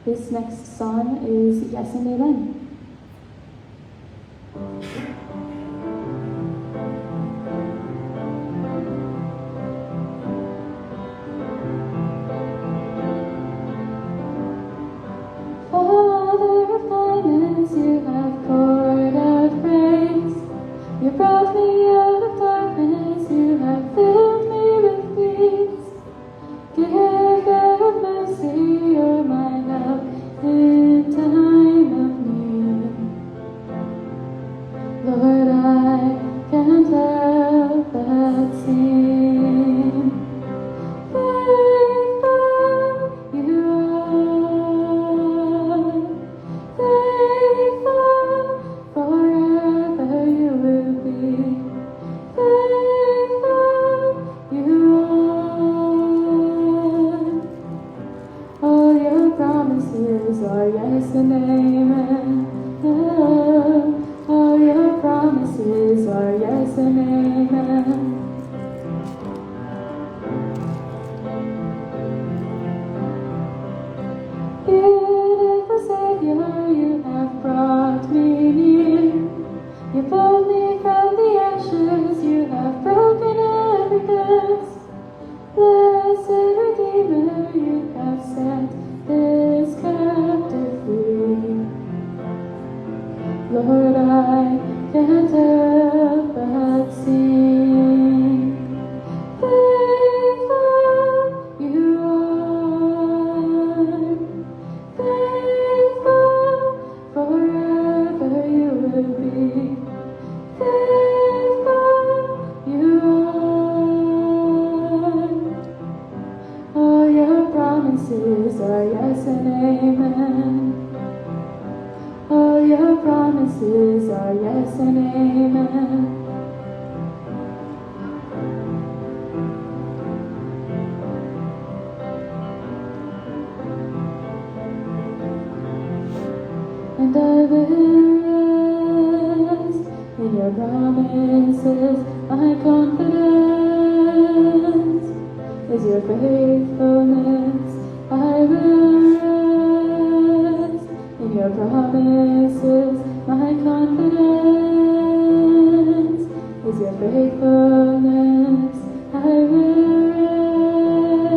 This next song is Yes and Amen. Father of kindness, you have poured out praise. You brought me out of darkness, you have filled me with peace. Giver of mercy, you're my help in time of need. Lord, I can't help but sing. Faithful you are, faithful forever you will be. Faithful you are. All your promises are yes and amen. All your promises are yes and amen. Beautiful Savior, you have brought me near. You pulled me from the ashes, you have broken every curse. Blessed Redeemer, you have set this captive free. Lord, I can't help but sing. Faithful you are, faithful forever you will be. Faithful you are. All your promises are yes and amen. All your promises are yes and amen. And I will rest in your promises. My confidence is your faithfulness. I will rest in your promises. My confidence is your faithfulness. I will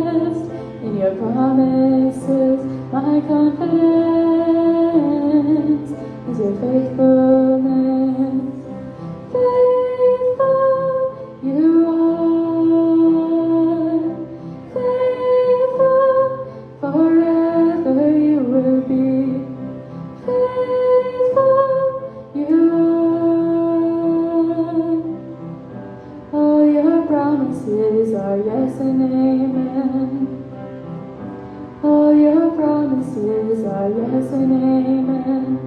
rest in your promises. My confidence is your faithfulness. Faithful you are, faithful forever you will be. Faithful you are. All your promises are yes and amen. All your promises are yes and amen.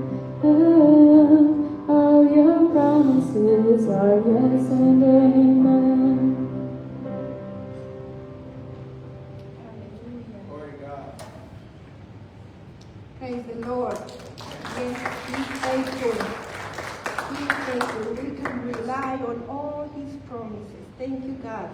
All your promises are yes and amen. Glory to God. Praise the Lord. Yes, He's faithful. He's faithful. We can rely on all His promises. Thank you, God.